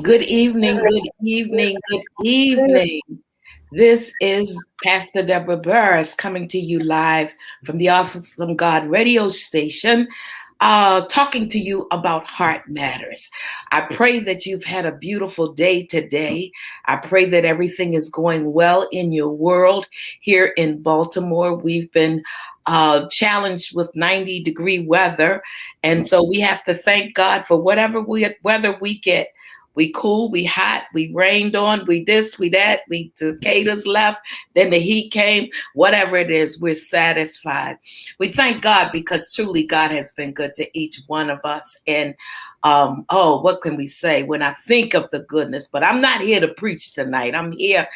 Good evening, good evening, good evening. This is Pastor Deborah Burris coming to you live from the Awesome God radio station, talking to you about heart matters. I pray that you've had a beautiful day today. I pray that everything is going well in your world. Here in Baltimore, we've been challenged with 90-degree weather, and so we have to thank God for whatever weather we get. We cool, we hot, we rained on, we this, we that, we cicadas left, then the heat came, whatever it is, we're satisfied. We thank God because truly God has been good to each one of us. And what can we say when I think of the goodness? But I'm not here to preach tonight. I'm here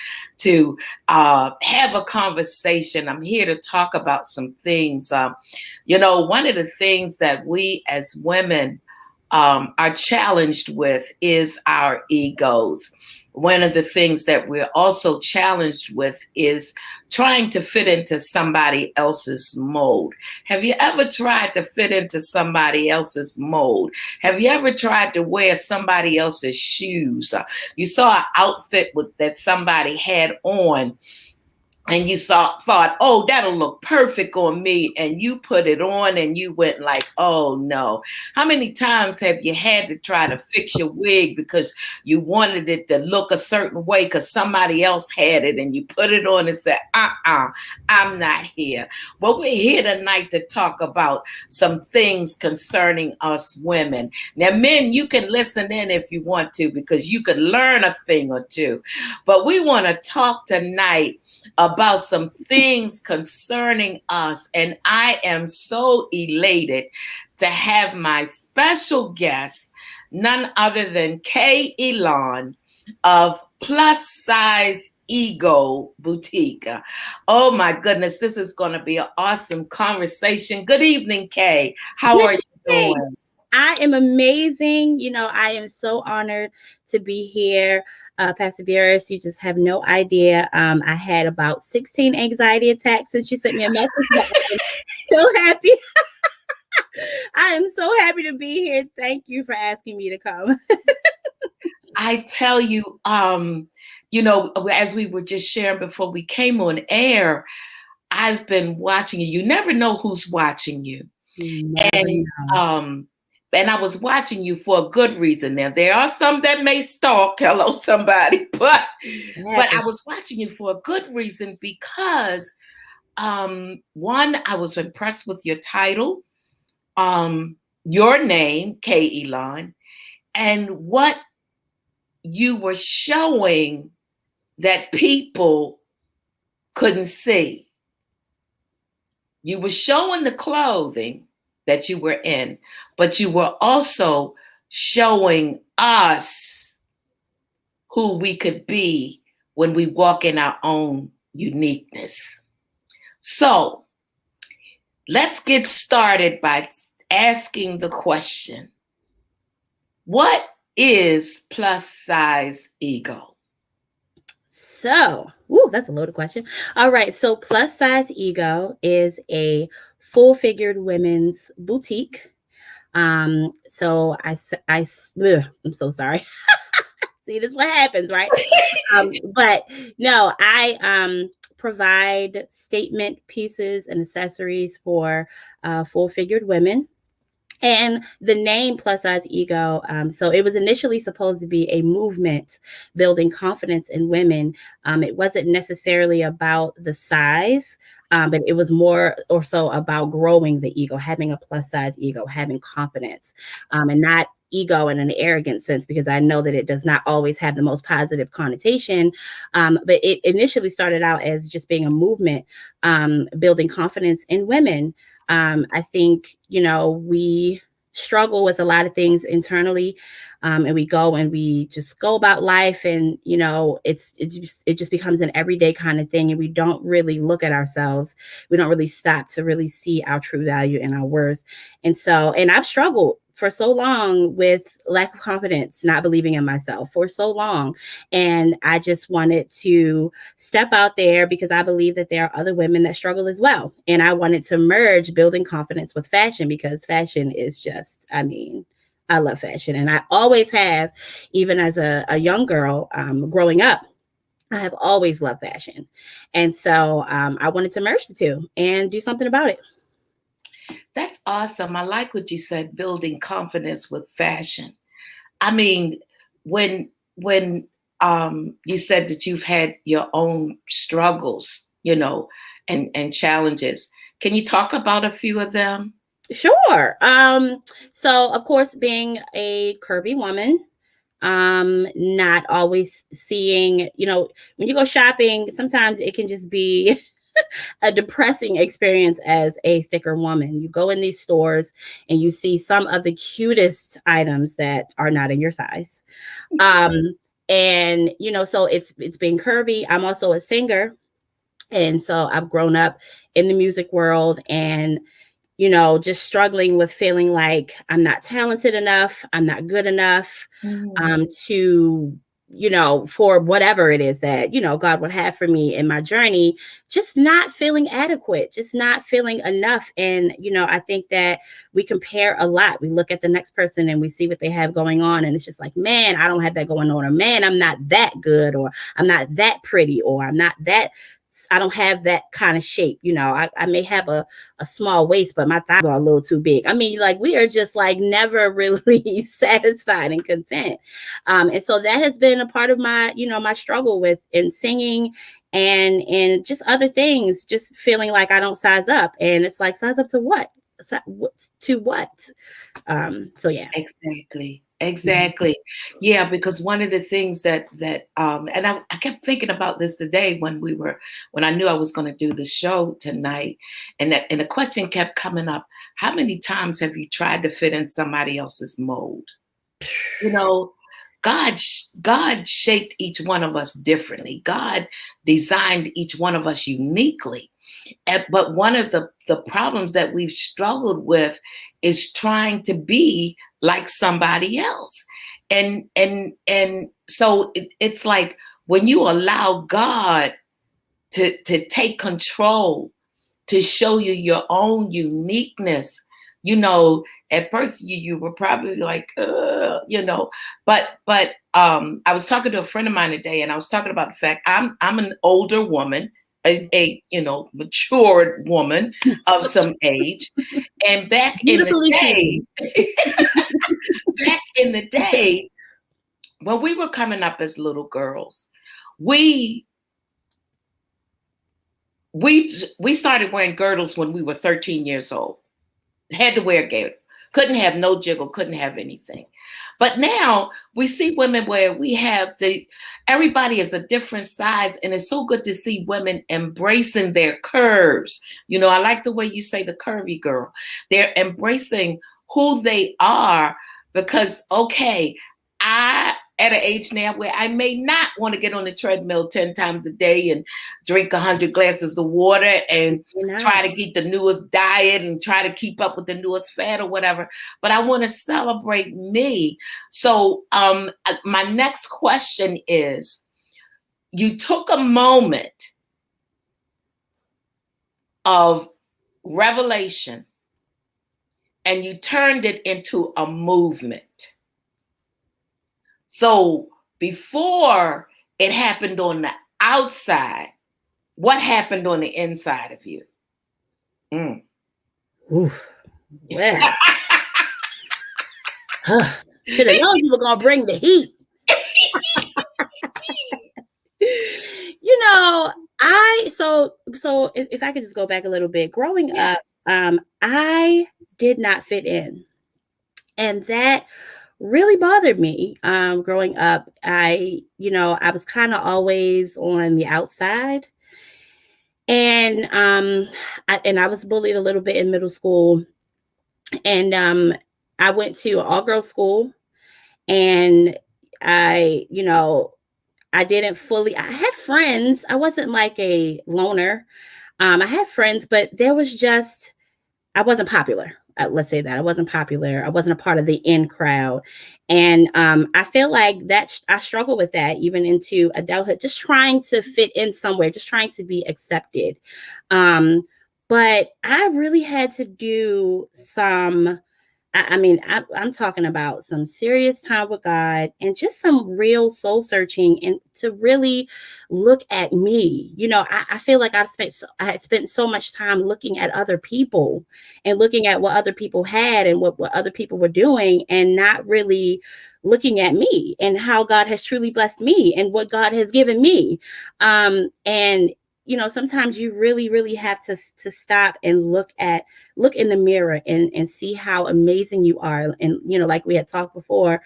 to have a conversation. I'm here to talk about some things. One of the things that we as women are challenged with is our egos. One of the things that we're also challenged with is trying to fit into somebody else's mold. Have you ever tried to fit into somebody else's mold? Have you ever tried to wear somebody else's shoes? You saw an outfit that somebody had on, and you thought, oh, that'll look perfect on me. And you put it on and you went like, oh, no. How many times have you had to try to fix your wig because you wanted it to look a certain way because somebody else had it, and you put it on and said, I'm not here. Well, we're here tonight to talk about some things concerning us women. Now, men, you can listen in if you want to because you could learn a thing or two. But we want to talk tonight about some things concerning us. And I am so elated to have my special guest, none other than Elan of Plus Size Ego Boutique. Oh my goodness, this is going to be an awesome conversation. Good evening, Kay. How are you doing? I am amazing. I am so honored to be here. Pastor Burris, you just have no idea. I had about 16 anxiety attacks since you sent me a message. I'm so happy. I am so happy to be here. Thank you for asking me to come. I tell you, as we were just sharing before we came on air, I've been watching you. You never know who's watching you. And I was watching you for a good reason. Now, there are some that may stalk, hello, somebody, but I was watching you for a good reason because, one, I was impressed with your title, your name, Elan, and what you were showing that people couldn't see. You were showing the clothing that you were in, but you were also showing us who we could be when we walk in our own uniqueness. So let's get started by asking the question, what is plus size ego? So, that's a loaded question. All right. So plus size ego is a full-figured women's boutique. So I'm so sorry. See, this is what happens, right? But no, I provide statement pieces and accessories for full-figured women. And the name plus size ego, so it was initially supposed to be a movement building confidence in women. It wasn't necessarily about the size, but it was more or so about growing the ego, having a plus size ego, having confidence, and not ego in an arrogant sense, because I know that it does not always have the most positive connotation. But it initially started out as just being a movement, building confidence in women. I think, we struggle with a lot of things internally, and we go and we just go about life, and it just becomes an everyday kind of thing, and we don't really look at ourselves. We don't really stop to really see our true value and our worth. And I've struggled for so long with lack of confidence, not believing in myself for so long. And I just wanted to step out there because I believe that there are other women that struggle as well. And I wanted to merge building confidence with fashion, because fashion is just, I love fashion. And I always have, even as a young girl, growing up. I have always loved fashion. And so I wanted to merge the two and do something about it. That's awesome. I like what you said, building confidence with fashion. I mean, when you said that you've had your own struggles, and challenges. Can you talk about a few of them? Sure. So of course, being a curvy woman, not always seeing, when you go shopping, sometimes it can just be a depressing experience as a thicker woman. You go in these stores and you see some of the cutest items that are not in your size. Um, and so it's being curvy. I'm also a singer. And so I've grown up in the music world, and just struggling with feeling like I'm not talented enough, I'm not good enough, Mm. to, for whatever it is that, God would have for me in my journey, just not feeling adequate, just not feeling enough. And, I think that we compare a lot. We look at the next person and we see what they have going on. And it's just like, man, I don't have that going on. Or man, I'm not that good. Or I'm not that pretty. Or I don't have that kind of shape. I may have a small waist, but my thighs are a little too big. Like we are just like never really satisfied and content. And so that has been a part of my struggle with in singing and just other things, just feeling like I don't size up. And it's like, size up to what? To what? So yeah. Exactly. Exactly. Yeah, because one of the things and I kept thinking about this today when I knew I was going to do the show tonight, and the question kept coming up, how many times have you tried to fit in somebody else's mold? You know, God shaped each one of us differently. God designed each one of us uniquely. But one of the problems that we've struggled with is trying to be like somebody else. And so it's like when you allow God to take control, to show you your own uniqueness. At first you were probably like, but I was talking to a friend of mine today, and I was talking about the fact I'm an older woman, a matured woman of some age, and Beautifully seen. back in the day when we were coming up as little girls, we we started wearing girdles when we were 13 years old. Had to wear a girdle. Couldn't have no jiggle, couldn't have anything. But now we see women where we have everybody is a different size, and it's so good to see women embracing their curves. I like the way you say the curvy girl. They're embracing who they are because, okay, I at an age now where I may not want to get on the treadmill 10 times a day and drink 100 glasses of water and try to get the newest diet and try to keep up with the newest fad or whatever. But I want to celebrate me. So my next question is, you took a moment of revelation and you turned it into a movement. So before it happened on the outside, what happened on the inside of you? Mm. Oof. Well, Should have known you were gonna bring the heat. You know, so if I could just go back a little bit, growing up, Yes. I did not fit in, and that really bothered me. Growing up, I was kind of always on the outside, and I was bullied a little bit in middle school, and I went to an all girls school, and I, you know, I didn't fully. I had friends. I wasn't like a loner. I had friends, but there was just I wasn't popular. Let's say that I wasn't popular. I wasn't a part of the in crowd, and I feel like that I struggle with that even into adulthood. Just trying to fit in somewhere, just trying to be accepted. Um, but I really had to do some I'm talking about some serious time with God and just some real soul searching and to really look at me. I feel like I had spent so much time looking at other people and looking at what other people had and what other people were doing and not really looking at me and how God has truly blessed me and what God has given me. And sometimes you really, really have to stop and look in the mirror and see how amazing you are. And, like we had talked before,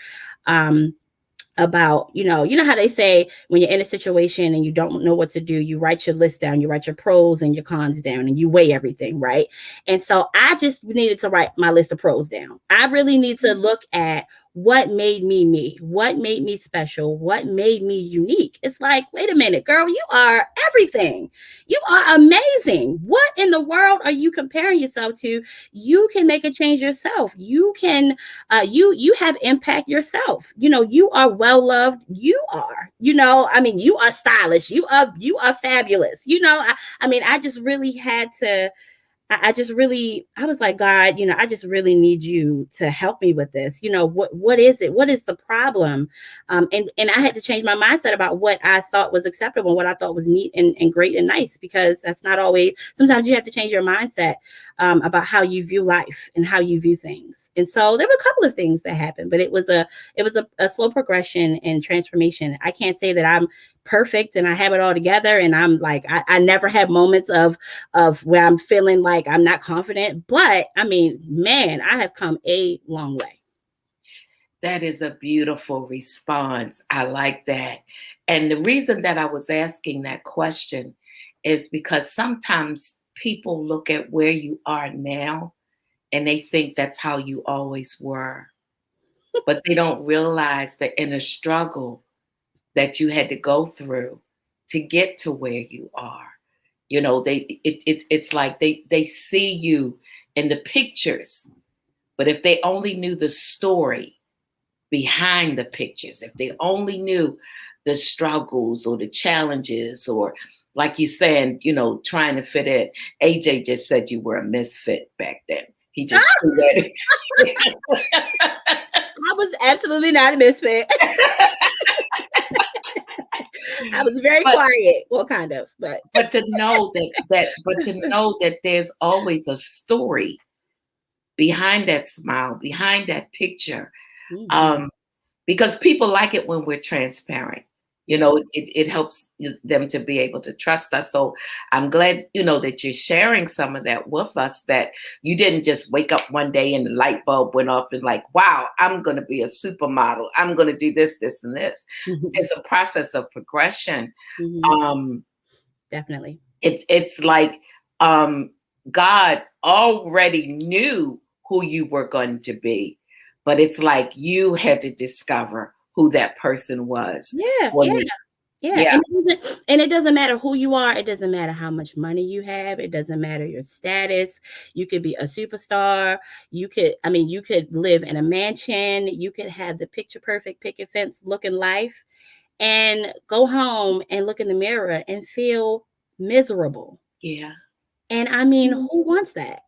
about how they say when you're in a situation and you don't know what to do, you write your list down, you write your pros and your cons down, and you weigh everything, right? And so I just needed to write my list of pros down. I really need to look at what made me, what made me special, what made me unique. It's like, wait a minute, girl, you are everything. You are amazing. What in the world are you comparing yourself to? You can make a change yourself. You can you have impact yourself. You are well loved. You are stylish. You are fabulous. I just really had to I was like, God, I just really need you to help me with this. What is it? What is the problem? And I had to change my mindset about what I thought was acceptable, what I thought was neat and great and nice, because that's not always, sometimes you have to change your mindset about how you view life and how you view things. And so there were a couple of things that happened, but it was a slow progression and transformation. I can't say that I'm perfect and I have it all together. And I'm like, I never had moments of where I'm feeling like I'm not confident. But I mean, man, I have come a long way. That is a beautiful response. I like that. And the reason that I was asking that question is because sometimes people look at where you are now and they think that's how you always were. But they don't realize the inner struggle that you had to go through to get to where you are. It's like they see you in the pictures, but if they only knew the story behind the pictures, if they only knew the struggles or the challenges, or like you saying, trying to fit in. AJ just said you were a misfit back then. He just threw that. I was absolutely not a misfit. I was very but quiet. Well, kind of, but but to know that there's always a story behind that smile, behind that picture. Mhm. Um, because people like it when we're transparent. Yeah. It helps them to be able to trust us. So I'm glad, that you're sharing some of that with us, that you didn't just wake up one day and the light bulb went off and like, wow, I'm going to be a supermodel. I'm going to do this, this, and this. Mhm. It's a process of progression. Mhm. Um, Definitely. it's like um, God already knew who you were going to be, but it's like you had to discover who that person was. Yeah, When yeah, you, yeah. yeah, And it doesn't matter who you are. It doesn't matter how much money you have. It doesn't matter your status. You could be a superstar. You could live in a mansion. You could have the picture perfect picket fence looking life and go home and look in the mirror and feel miserable. yeah, And I mean, who wants that?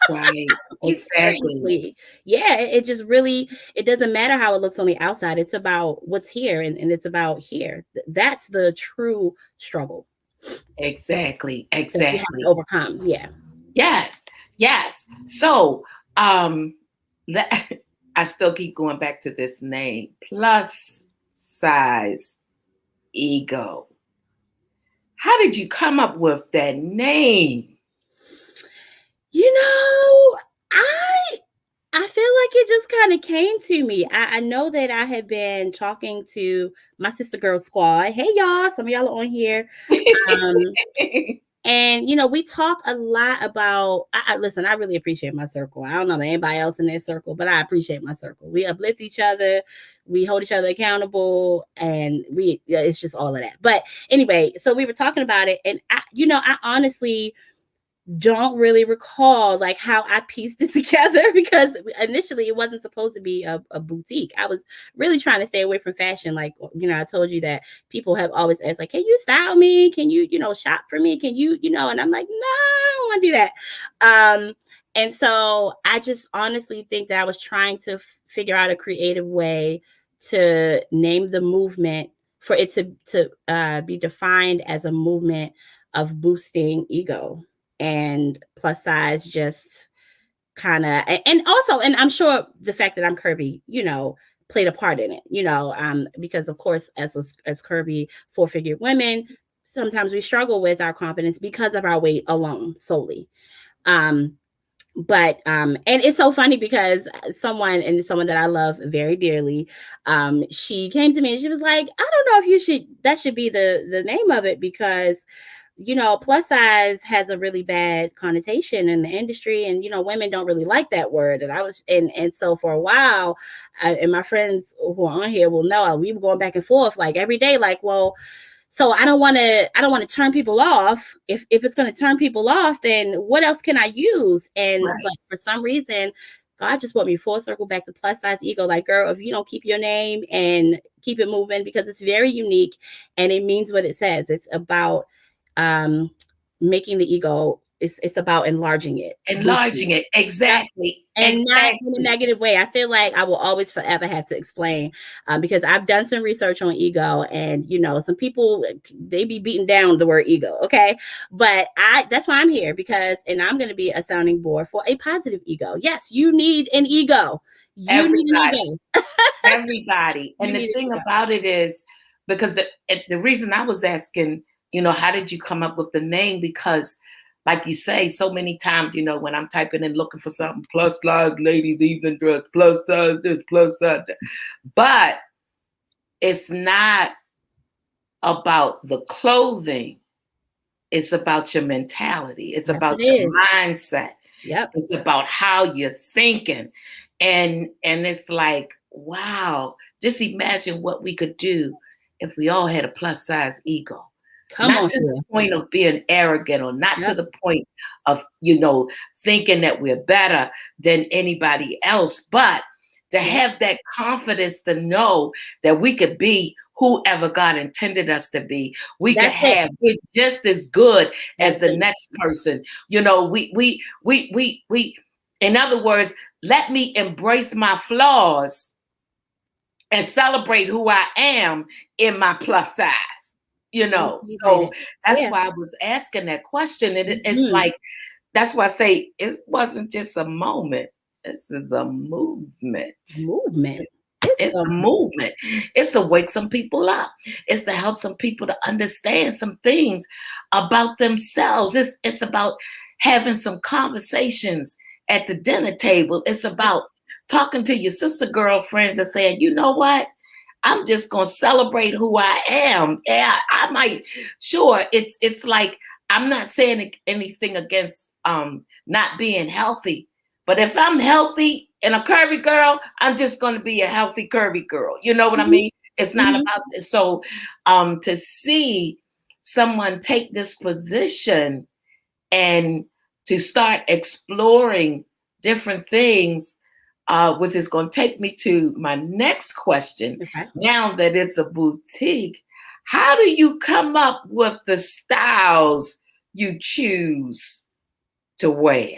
right, exactly, Seriously. Yeah, it just really it doesn't matter how it looks on the outside. It's about what's here and it's about here. That's the true struggle exactly, that you have to exactly. overcome. Yeah. Yes, yes. So, um, that. I still keep going back to this name, plus size ego. How did you come up with that name? You know, I I feel like it just kind of came to me. I know that I had been talking to my sister girl squad. Hey y'all, some of y'all are on here. Um, and we talk a lot about. Listen. I really appreciate my circle. I don't know about anybody else in that circle, but I appreciate my circle. We uplift each other, we hold each other accountable, and it's just all of that. But anyway, so we were talking about it, and I honestly don't really recall like how I pieced it together because initially it wasn't supposed to be a boutique. I was really trying to stay away from fashion. Like, I told you that people have always asked, like, can you style me? Can you, shop for me? Can you, and I'm like, no, I don't want to do that. And so I just honestly think that I was trying to figure out a creative way to name the movement for it to be defined as a movement of boosting ego, and plus size just kind of, and also, and I'm sure the fact that I'm curvy, played a part in it, because of course as curvy four-figured women, sometimes we struggle with our confidence because of our weight alone solely. um but and it's so funny because someone that I love very dearly, she came to me and she was like, I don't know if that should be the name of it, because plus size has a really bad connotation in the industry, and women don't really like that word. And I was, and so for a while, and my friends who are on here will know, we were going back and forth like every day, like, well, so I don't want to turn people off. If it's going to turn people off, then what else can I use? But Right. for some reason, God just want me full circle back to plus size ego. Like, girl, if you don't keep your name and keep it moving, because it's very unique and it means what it says. It's about um making the ego. It's about enlarging it, boosting Enlarging it. it. Yep. Exactly. And not in a Exactly. negative way. I feel like I will always forever have to explain, because I've done some research on ego, and some people, they be beating down the word ego, okay? But that's why I'm here, because, and I'm going to be a sounding board for a positive ego. Yes, you need an ego. You need an Everybody. ego. Everybody. You And the need an thing ego. about it is, because the reason I was asking, how did you come up with the name? Because, like you say, so many times, when I'm typing and looking for something, plus size ladies evening dress, plus size this, plus size that. But it's not about the clothing. It's about your mentality. It's Yes, it about your is. mindset. Yep. It's about how you're thinking. And it's like, wow, just imagine what we could do if we all had a plus size ego. Come Not on to the here. point of being arrogant, or not to Yep. the point of, thinking that we're better than anybody else, but to Yep. have that confidence to know that we could be whoever God intended us to be. We could That's it. have, we're just as good as That's the it. next person. We in other words, let me embrace my flaws and celebrate who I am in my plus size. And celebrate So it. that's Yeah. why I was asking that question. And it's Mhm. like, that's why I say it wasn't just a moment. This is a movement. Movement. It's It's a movement. It's to wake some people up. It's to help some people to understand some things about themselves. It's about having some conversations at the dinner table. It's about talking to your sister girlfriends and saying, you know what? I'm just gonna celebrate who I am. Yeah, I might. Sure, it's like, I'm not saying anything against not being healthy, but if I'm healthy and a curvy girl, I'm just gonna be a healthy curvy girl. You know what I Mhm. mean? It's not Mhm. about this. So to see someone take this position and to start exploring different things, which is going to take me to my next question. Okay. Now that it's a boutique, how do you come up with the styles you choose to wear?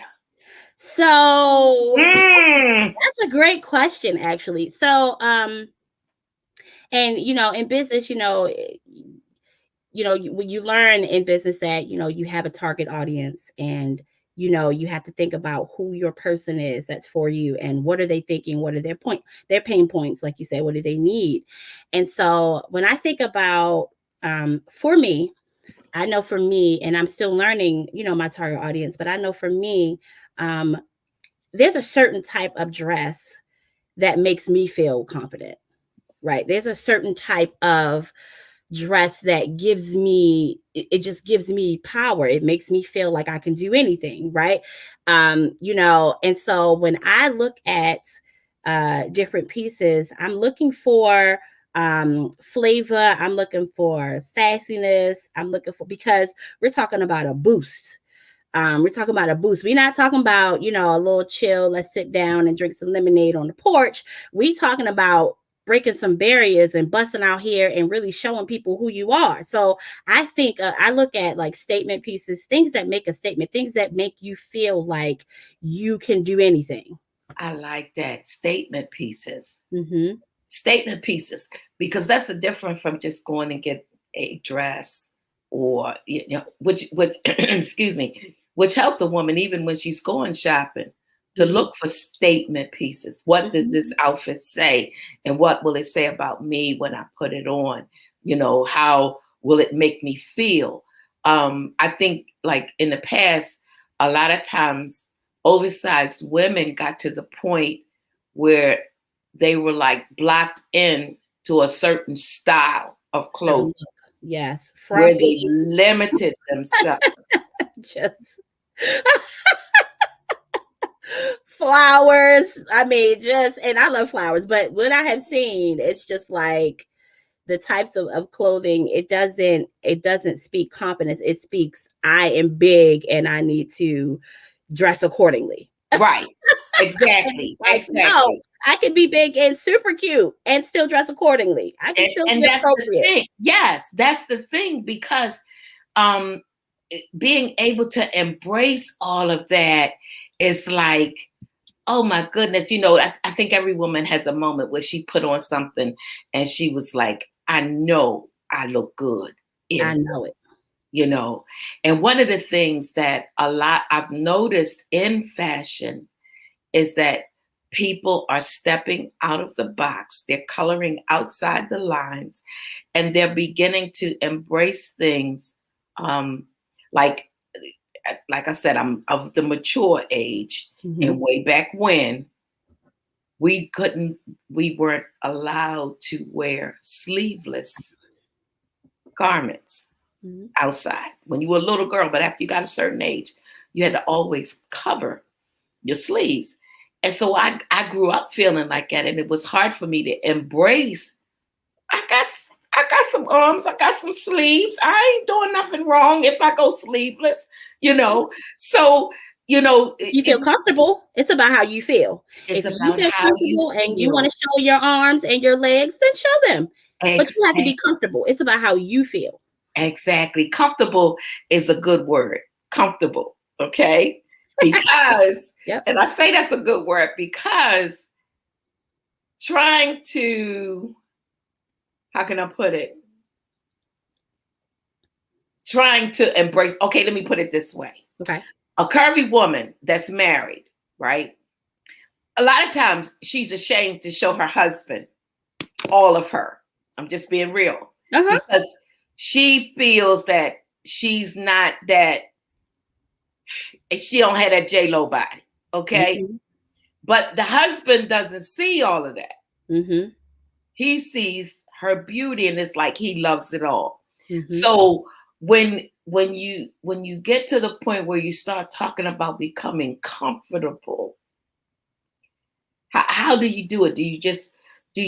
So Mm, that's a great question, actually. So, and in business, you learn in business that you have a target audience, and you have to think about who your person is that's for you, and what are they thinking, what are their pain points, like you say, what do they need. And so when I think about, for me, I know for me, and I'm still learning, my target audience, but I know for me, um, there's a certain type of dress that makes me feel confident, right? There's a certain type of dress that gives me, it just gives me power. It makes me feel like I can do anything, right? And so when I look at different pieces, I'm looking for flavor, I'm looking for sassiness, I'm looking for, because we're talking about a boost. We're talking about a boost. We're not talking about, a little chill, let's sit down and drink some lemonade on the porch. We talking about breaking some barriers and busting out here and really showing people who you are. So I think I look at like statement pieces, things that make a statement, things that make you feel like you can do anything. I like that. Statement pieces. Mm-hmm. Statement pieces, because that's the difference from just going and get a dress, or which excuse me, which helps a woman even when she's going shopping, to Mm-hmm. look for statement pieces. What does Mm-hmm. this outfit say, and what will it say about me when I put it on? How will it make me feel? I think, like in the past, a lot of times oversized women got to the point where they were like blocked in to a certain style of Certain clothing, look. Yes. where Frumpy. they limited themselves. Just flowers. I mean, just, and I love flowers, but what I have seen, it's just like the types of clothing, it doesn't speak confidence. It speaks, I am big and I need to dress accordingly. Right. And it's Exactly. like, no, Exactly. I can be big and super cute and still dress accordingly. I can still And be that's the appropriate. thing. Yes, that's the thing, because um being able to embrace all of that is like, oh my goodness, I think every woman has a moment where she put on something and she was like, I know I look good I in know it. you know. And one of the things that a lot I've noticed in fashion is that people are stepping out of the box. They're coloring outside the lines, and they're beginning to embrace things, um, like like I said, I'm of the mature age, Mm-hmm. and way back when we weren't allowed to wear sleeveless garments Mm-hmm. outside when you were a little girl. But after you got a certain age, you had to always cover your sleeves. And so I grew up feeling like that. And it was hard for me to embrace. I got I got some arms, I got some sleeves. I ain't doing nothing wrong if I go sleeveless, you know. So, You feel comfortable. It's about how you feel. it's If you about feel how you comfortable and you want feel. to show your arms and your legs, then show them. But you have to be Exactly. comfortable. It's about how you feel. Exactly. Comfortable is a good word. Comfortable. Okay. Because, Yep. and I say that's a good word because trying to, how can I put it? Trying to embrace, okay, let me put it this way. Okay. A curvy woman that's married, right? A lot of times she's ashamed to show her husband all of her. I'm just being real, Uh-huh. because she feels that she's not that, she don't have that J Lo body. Okay. Mm-hmm. But the husband doesn't see all of that. Mm-hmm. He sees her beauty, and it's like he loves it all. Mm-hmm. So when you get to the point where you start talking about becoming comfortable, how do you do it? Do you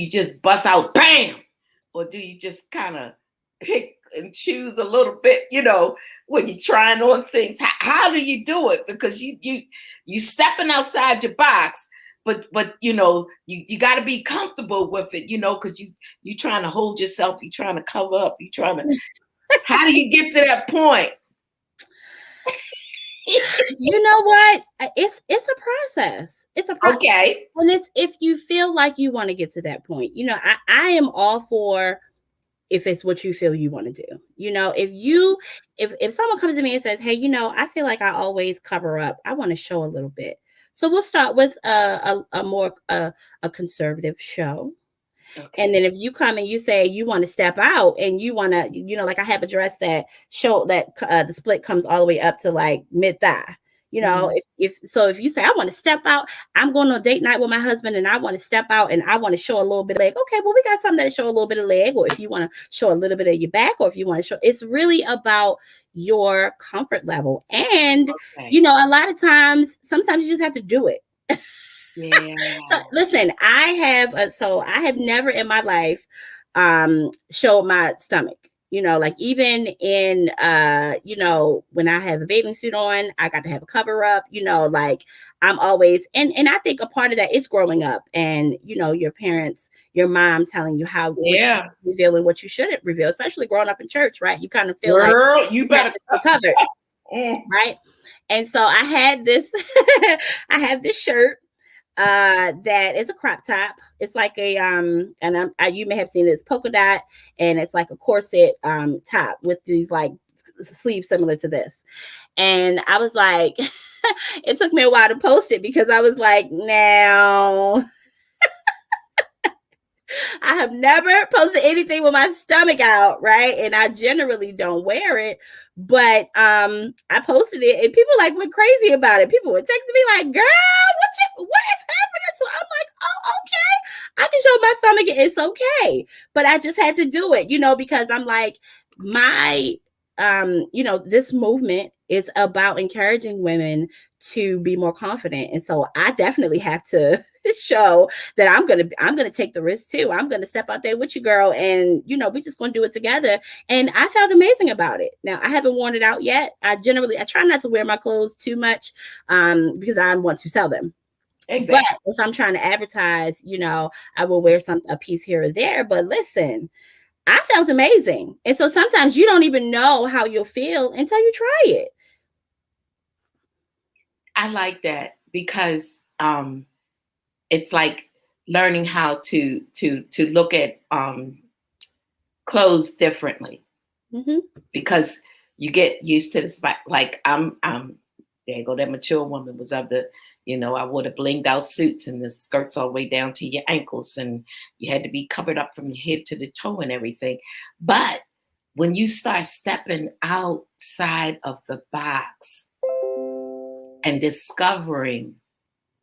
just bust out bam, or do you just kind of pick and choose a little bit? When you're trying on things, how do you do it? Because you stepping outside your box, but you got to be comfortable with it, because you trying to hold yourself, you trying to cover up, you trying to. How do you get to that point? You know what? It's a process. It's a process. Okay. And it's, if you feel like you want to get to that point, I am all for if it's what you feel you want to do. If someone comes to me and says, hey, I feel like I always cover up, I want to show a little bit. So we'll start with a more a conservative show. And Okay. then if you come and you say you want to step out and you want to, like I have a dress that show that the split comes all the way up to like mid thigh. Mhm. If you say I want to step out, I'm going on a date night with my husband and I want to step out and I want to show a little bit of leg. Okay, well we got something that show a little bit of leg, or if you want to show a little bit of your back, or if you want to show, it's really about your comfort level. And Okay. a lot of times, sometimes you just have to do it. Yeah. So listen, I have never in my life showed my stomach. Like even in when I have a bathing suit on, I got to have a cover up, like I'm always and I think a part of that is growing up and your parents, your mom telling you how what you Yeah. reveal and what you shouldn't reveal, especially growing up in church, right? You kind of feel like Girl, you you have better to stay covered, mm. right? And so I had this I have this shirt that is a crop top. It's like a and you may have seen it, it's polka dot and it's like a corset top with these like sleeves similar to this. And I was like it took me a while to post it because I was like, now I have never posted anything with my stomach out, right? And I generally don't wear it. But I posted it and people like went crazy about it. People were texting me like, girl, what is happening? So I'm like, oh, okay. I can show my stomach. It's okay. But I just had to do it, because I'm like, my this movement is about encouraging women to be more confident. And so I definitely have to show that I'm gonna take the risk too. I'm gonna step out there with you, girl, and we just gonna do it together. And I felt amazing about it. Now I haven't worn it out yet. I try not to wear my clothes too much because I want to sell them. But Exactly. if I'm trying to advertise, I will wear a piece here or there. But listen, I felt amazing. And so sometimes you don't even know how you'll feel until you try it. I like that because it's like learning how to look at clothes differently Mm-hmm. because you get used to the spot. Like I'm there you go. That mature woman was of the, I wore the blinged out suits and the skirts all the way down to your ankles, and you had to be covered up from your head to the toe and everything. But when you start stepping outside of the box and discovering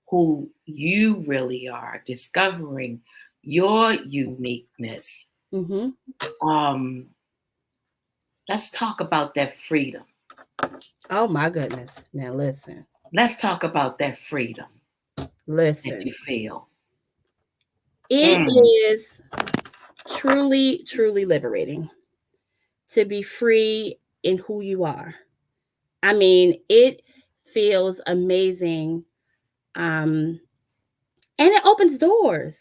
who you really are, discovering your uniqueness, Mm-hmm. um, let's talk about that freedom. Oh my goodness. Now listen. Let's talk about that freedom that Listen. you feel. It Mm. is truly, truly liberating to be free in who you are. I mean, it feels amazing. Um, and it opens doors.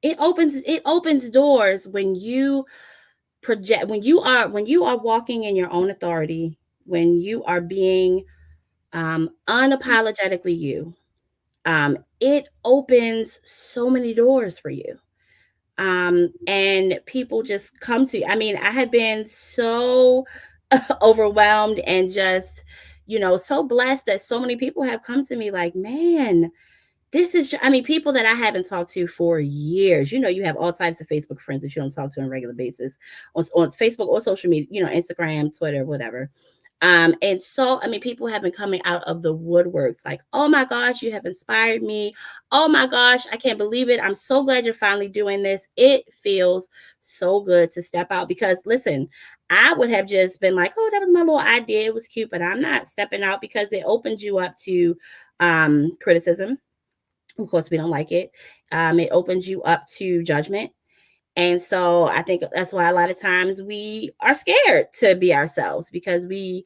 It opens doors when you project when you are walking in your own authority, when you are being unapologetically you. It opens so many doors for you. And people just come to you. I mean, I have been so overwhelmed and just so blessed that so many people have come to me like, man, I mean, people that I haven't talked to for years. You have all types of Facebook friends that you don't talk to on a regular basis on Facebook or social media, Instagram, Twitter, whatever. And so, I mean, people have been coming out of the woodworks like, oh my gosh, you have inspired me. Oh my gosh, I can't believe it. I'm so glad you're finally doing this. It feels so good to step out because listen, I would have just been like, oh, that was my little idea. It was cute, but I'm not stepping out because it opens you up to criticism. Of course, we don't like it. It opens you up to judgment. And so I think that's why a lot of times we are scared to be ourselves because we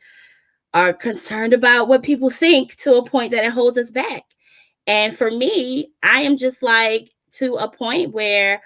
are concerned about what people think to a point that it holds us back. And for me, I am just like to a point where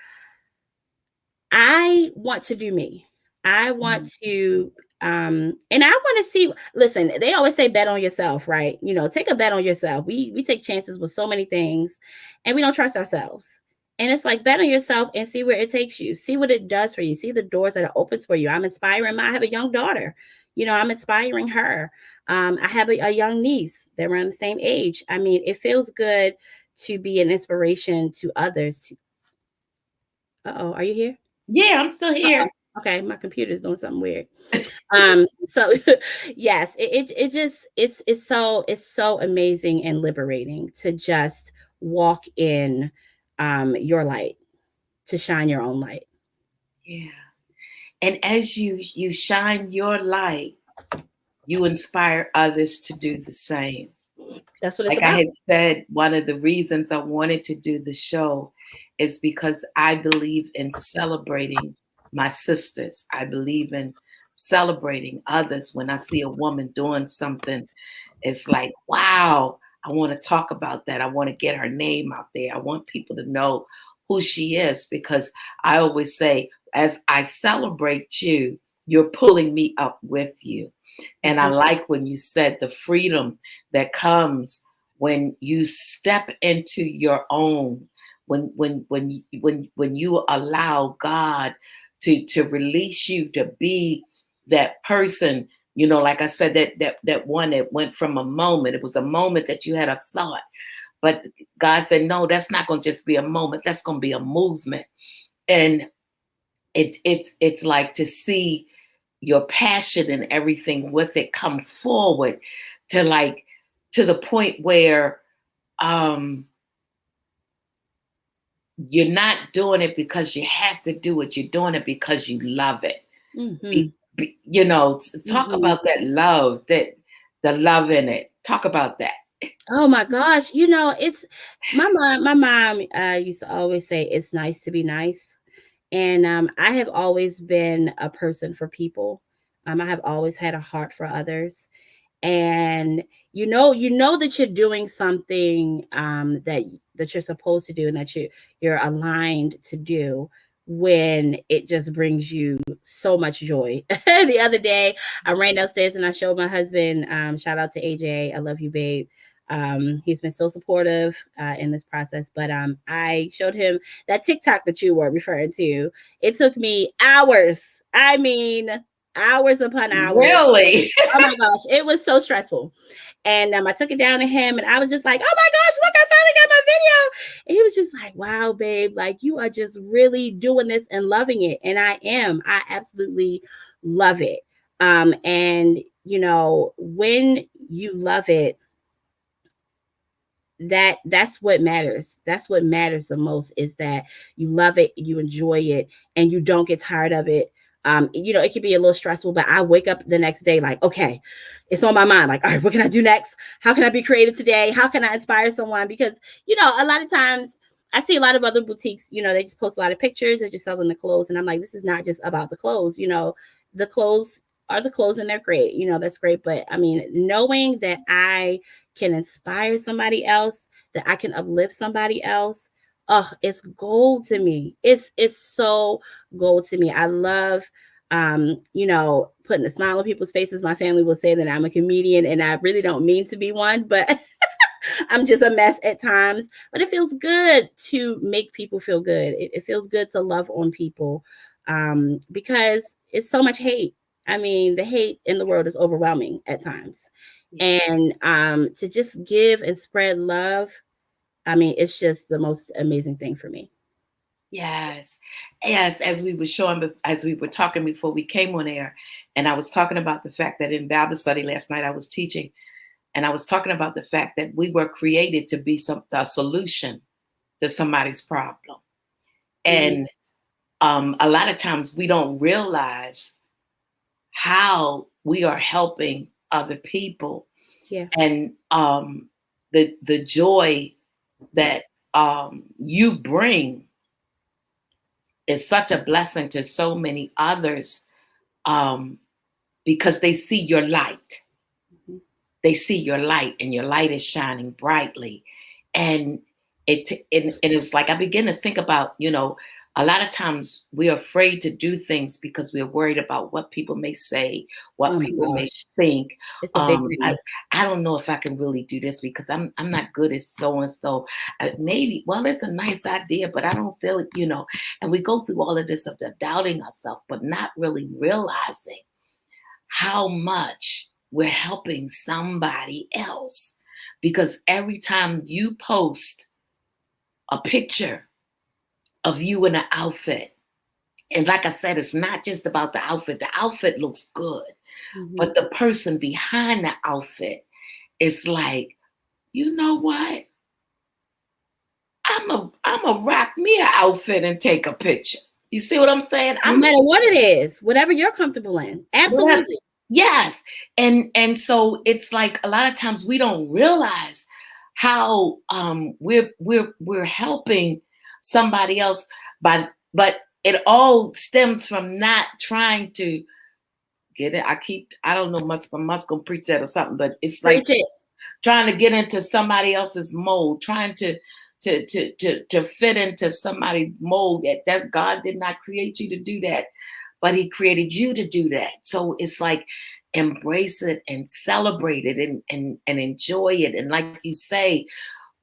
I want to do me. I want to and I want to see, listen, they always say bet on yourself, right? Take a bet on yourself. We take chances with so many things and we don't trust ourselves. And it's like, bet on yourself and see where it takes you. See what it does for you. See the doors that it opens for you. I'm inspiring. I have a young daughter. I'm inspiring her. I have a young niece. They're around the same age. I mean, it feels good to be an inspiration to others. Uh-oh, are you here? Yeah, I'm still here. Okay, my computer is doing something weird. So yes, it just it's so amazing and liberating to just walk in your light, to shine your own light. Yeah. And as you shine your light, you inspire others to do the same. That's what it's Like I about. had said, one of the reasons I wanted to do the show is because I believe in celebrating my sisters. I believe in celebrating others. When I see a woman doing something, it's like, wow, I want to talk about that. I want to get her name out there. I want people to know who she is, because I always say, as I celebrate you, you're pulling me up with you. And I Mhm. like when you said the freedom that comes when you step into your own, when you allow God to release you to be that person. Like I said, that one that went from a moment. It was a moment that you had a thought, but God said, no, that's not going to just be a moment. That's going to be a movement. And it's like to see your passion and everything with it come forward to like to the point where um you're not doing it because you have to do it. You're doing it because you love it. Mhm. Talk Mhm. about that love, that the love in it. Talk about that. Oh my gosh, it's my mom used to always say it's nice to be nice. And I have always been a person for people. I have always had a heart for others. And you know that you're doing something that you're supposed to do, and that you're aligned to do, when it just brings you so much joy. The other day I ran downstairs and I showed my husband, shout out to AJ, I love you, babe. He's been so supportive in this process, but I showed him that TikTok that you were referring to. It took me hours, I mean hours upon hours. Really? Oh my gosh, it was so stressful. And I took it down to him, and I was just like, "Oh my gosh, look, I finally got my video!" And he was just like, "Wow, babe, like you are just really doing this and loving it." And I am. I absolutely love it. And when you love it, that's what matters. That's what matters the most, is that you love it, you enjoy it, and you don't get tired of it. It can be a little stressful, but I wake up the next day like, okay, it's on my mind. Like, all right, what can I do next? How can I be creative today? How can I inspire someone? Because a lot of times I see a lot of other boutiques, they just post a lot of pictures, they're just selling the clothes, and I'm like, this is not just about the clothes. The clothes are the clothes, and they're great. That's great. But I mean, knowing that I can inspire somebody else, that I can uplift somebody else, oh, it's gold to me. It's so gold to me. I love putting a smile on people's faces. My family will say that I'm a comedian, and I really don't mean to be one, but I'm just a mess at times. But it feels good to make people feel good. It feels good to love on people, because it's so much hate. I mean, the hate in the world is overwhelming at times. And to just give and spread love, I mean, it's just the most amazing thing for me. Yes. Yes, as we were talking before we came on air, and I was talking about the fact that in Bible study last night I was teaching, and I was talking about the fact that we were created to be a solution to somebody's problem. Mhm. And a lot of times we don't realize how we are helping other people, Yeah. and the joy that you bring is such a blessing to so many others, um, because they see your light. Mhm. They see your light, and your light is shining brightly. And it was like I began to think about, a lot of times we're afraid to do things because we're worried about what people may say, what Oh my people may gosh. think. It's a big Um, I, thing. I don't know if I can really do this because I'm not good at so and so. Maybe, well, it's a nice idea, but I don't feel it, And we go through all of this of the doubting ourselves, but not really realizing how much we're helping somebody else. Because every time you post a picture of you in an outfit, and like I said, it's not just about the outfit. The outfit looks good, Mhm. but the person behind the outfit is like, you know what? I'm a rock me an outfit and take a picture. You see what I'm saying? No I'm matter what it is, whatever you're comfortable in. whatever. Absolutely. Yes. And so it's like a lot of times we don't realize how we're helping somebody else but it all stems from not trying to get it. I don't know, must gonna preach that or something, but it's like Preach it. trying to get into somebody else's mold, trying to fit into somebody's mold that God did not create you to do that, but He created you to do that. So it's like embrace it and celebrate it and enjoy it. And like you say,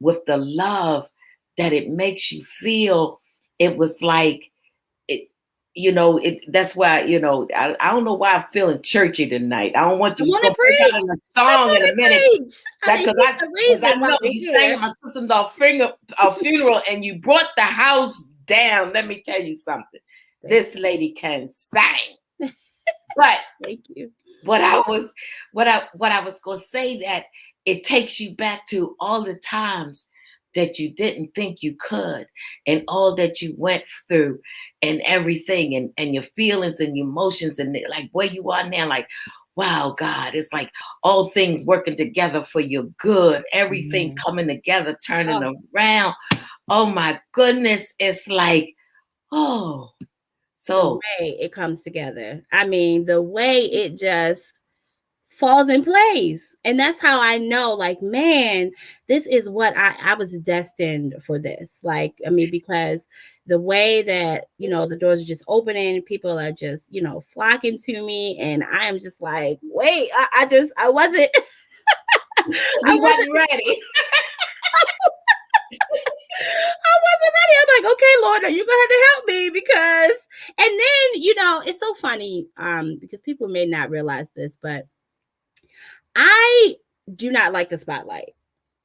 with the love that it makes you feel, it was like it that's why I don't know why I'm feeling churchy tonight. I don't want I you want to gonna break out preach. in a I song want in a to minute preach. I that mean, he's the because I reason why know we're you sang here. at my sister-in-law funeral and you brought the house down. Let me tell you something. Thank This lady can sing. But thank you. what I was what I was gonna say, that it takes you back to all the times that you didn't think you could, and all that you went through and everything, and your feelings and your emotions, and like where you are now, like, wow, God, it's like all things working together for your good, everything Amen. coming together, turning Oh, around. Oh my goodness, it's like, oh, the so way it comes together. I mean, the way it just falls in place. And that's how I know, like, man, this is what I was destined for this. Like, I mean, because the way that, the doors are just opening, people are just, flocking to me. And I am just like, wait, I wasn't, I you wasn't wasn't ready. I wasn't ready. I'm like, okay, Lord, are you gonna have to help me? Because and then, it's so funny, because people may not realize this, but I do not like the spotlight.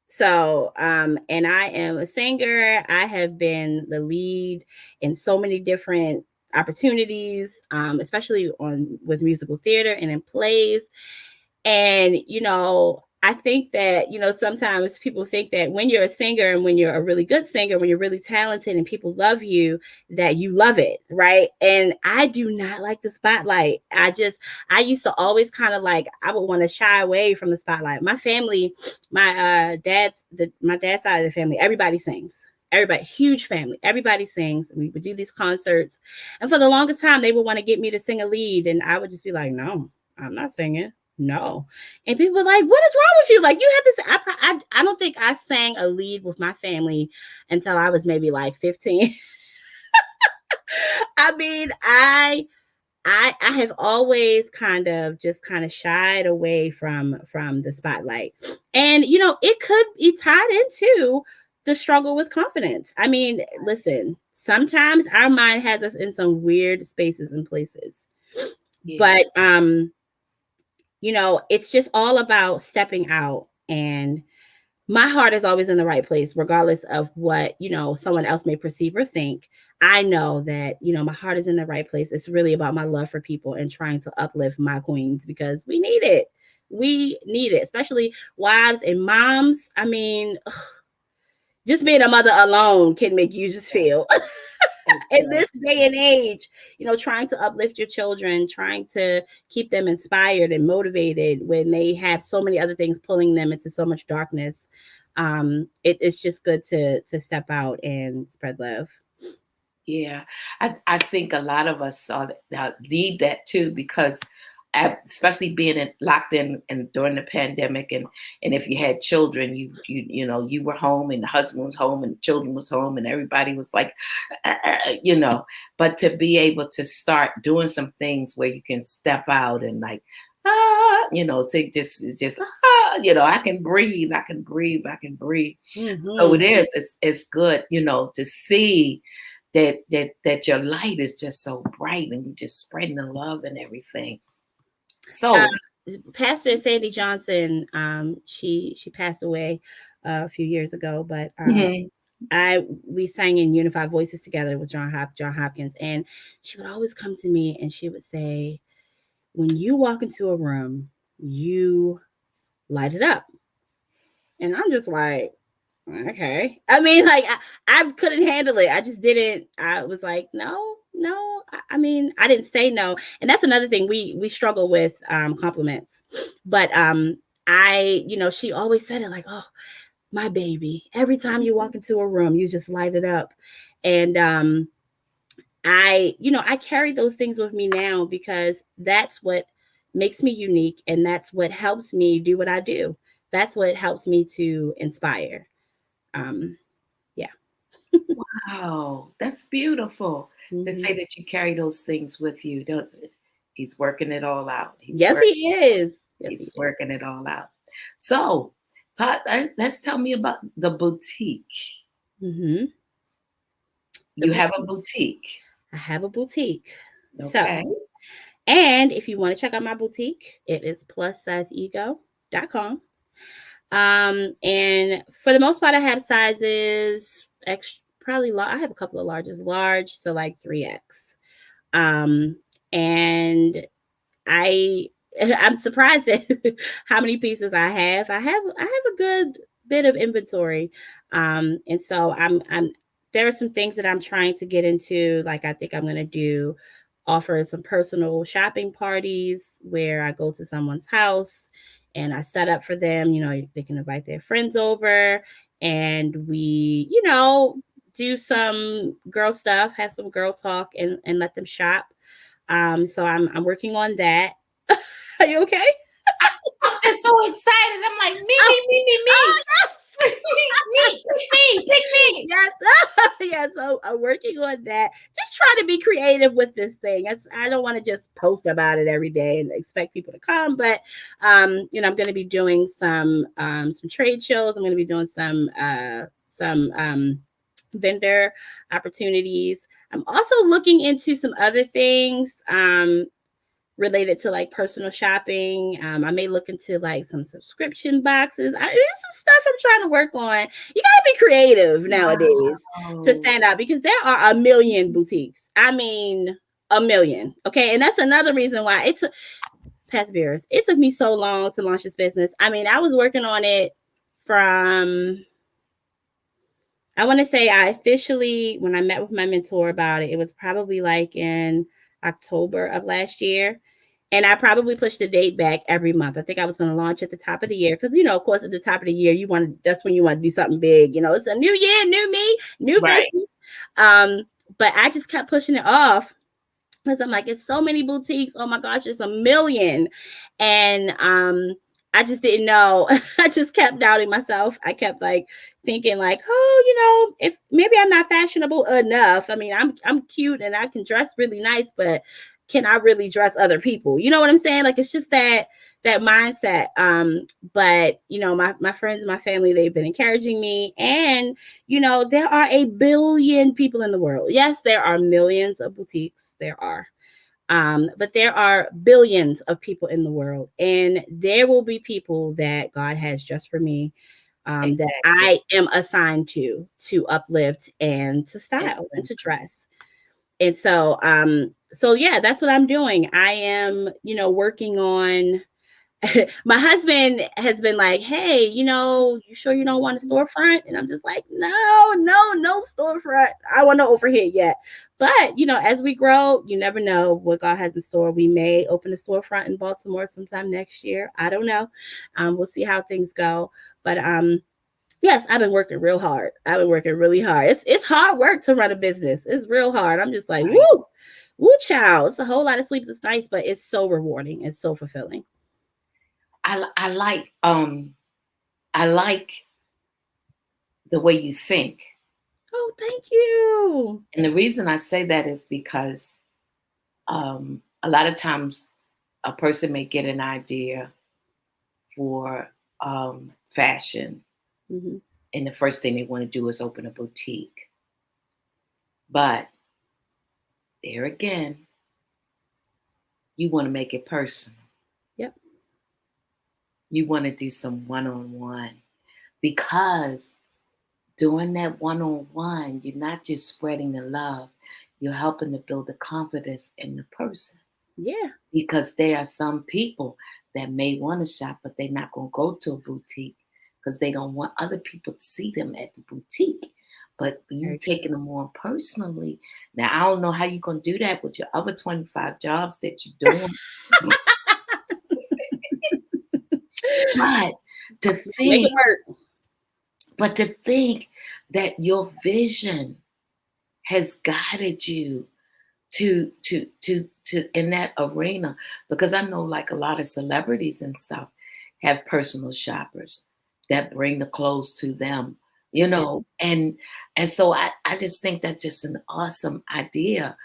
So, and I am a singer. I have been the lead in so many different opportunities, especially on with musical theater and in plays. And, I think that, sometimes people think that when you're a singer and when you're a really good singer, when you're really talented and people love you, that you love it. Right. And I do not like the spotlight. I used to always kind of like, I would want to shy away from the spotlight. My family, my dad's side of the family, everybody sings. Everybody, huge family, everybody sings. We would do these concerts. And for the longest time, they would want to get me to sing a lead. And I would just be like, no, I'm not singing. No. And people were like, what is wrong with you? Like, you have this. I don't think I sang a lead with my family until I was maybe like 15. I mean, I have always kind of shied away from the spotlight. And it could be tied into the struggle with confidence. I mean, listen, sometimes our mind has us in some weird spaces and places. Yeah. But it's just all about stepping out, and my heart is always in the right place regardless of what someone else may perceive or think. I know that my heart is in the right place. It's really about my love for people and trying to uplift my queens, because we need it, especially wives and moms. I mean, just being a mother alone can make you just feel It in does. this day and age, trying to uplift your children, trying to keep them inspired and motivated when they have so many other things pulling them into so much darkness. It's just good to step out and spread love. Yeah, I think a lot of us saw that, need that too, because especially being locked in and during the pandemic, and if you had children, you were home and the husband was home and the children was home and everybody was like, you know. But to be able to start doing some things where you can step out and like, to just I can breathe, I can breathe, I can breathe. So it Mm-hmm. is. It's good, to see that your light is just so bright and you're just spreading the love and everything. So, Pastor Sandy Johnson, she passed away a few years ago, but mhm. I we sang in Unified Voices together with John Hopkins, and she would always come to me and she would say, "When you walk into a room, you light it up," and I'm just like, okay. I mean, like I couldn't handle it. I just didn't. I was like, no, no. I mean, I didn't say no, and that's another thing we struggle with compliments. But she always said it like, oh, my baby. Every time you walk into a room, you just light it up, and I carry those things with me now because that's what makes me unique, and that's what helps me do what I do. That's what helps me to inspire. Um, yeah. Wow, that's beautiful to Mhm. say that you carry those things with you. He's working it all out. Yes, he is. Yes, He's he is. working it all out. So, Todd, let's tell me about the boutique. Hmm. The You have a boutique. boutique. I have a boutique. So, Okay. and if you want to check out my boutique, it is plussizeego.com. And for the most part, I have sizes extra, probably I have a couple of larges, large to like 3X. Um, and I I'm surprised at how many pieces I have. I have a good bit of inventory. And so I'm there are some things that I'm trying to get into. Like I think I'm gonna do offer some personal shopping parties where I go to someone's house and I set up for them, they can invite their friends over and we, do some girl stuff, have some girl talk and let them shop. So I'm working on that. Are you okay? I, I'm just so excited. I'm like, Oh, me, oh yes. pick me. Yes. Yeah, so I'm working on that. Just trying to be creative with this thing. I don't want to just post about it every day and expect people to come, but I'm going to be doing some trade shows. I'm going to be doing some vendor opportunities. I'm also looking into some other things. Related to like personal shopping. I may look into like some subscription boxes. It's some stuff I'm trying to work on. You gotta be creative nowadays to Wow. stand out because there are a million boutiques. I mean, a million. Okay, and that's another reason why it took past beers. It took me so long to launch this business. I mean, I was working on it from I want to say I officially, when I met with my mentor about it, it was probably like in October of last year. And I probably pushed the date back every month. I think I was going to launch at the top of the year because, of course, at the top of the year, that's when you want to do something big. It's a new year, new me, new Right. business. Um, but I just kept pushing it off because I'm like, it's so many boutiques. Oh my gosh, it's a million. And I just didn't know. I just kept doubting myself. I kept like thinking like, oh, if maybe I'm not fashionable enough. I mean, I'm cute and I can dress really nice, but can I really dress other people? You know what I'm saying? Like it's just that mindset. But my friends and my family, they've been encouraging me. And there are a billion people in the world. Yes, there are millions of boutiques. There are. But there are billions of people in the world, and there will be people that God has just for me, that Exactly. I am assigned to uplift and to And, style and to dress. And so yeah, that's what I'm doing. I am, working on my husband has been like, hey, you sure you don't want a storefront? And I'm just like, no, no, no storefront. I want to overhead yet. But, as we grow, you never know what God has in store. We may open a storefront in Baltimore sometime next year. I don't know. We'll see how things go. But yes, I've been working real hard. I've been working really hard. It's hard work to run a business. It's real hard. I'm just like, right. woo. Woo, child. It's a whole lot of sleepless nights, but it's so rewarding. It's so fulfilling. I like the way you think. Oh, thank you. And the reason I say that is because a lot of times a person may get an idea for fashion, Hmm. and the first thing they want to do is open a boutique. But there again, you want to make it personal. Yep. You want to do some one on one because doing that one on one, you're not just spreading the love, you're helping to build the confidence in the person. Yeah. Because there are some people that may want to shop, but they're not going to go to a boutique because they don't want other people to see them at the boutique. But you Very taking them on personally. Now, I don't know how you're going to do that with your other 25 jobs that you're doing. But to Make it think, work. but to think that your vision has guided you to in that arena, because I know like a lot of celebrities and stuff have personal shoppers that bring the clothes to them, Yeah. and so I just think that's just an awesome idea.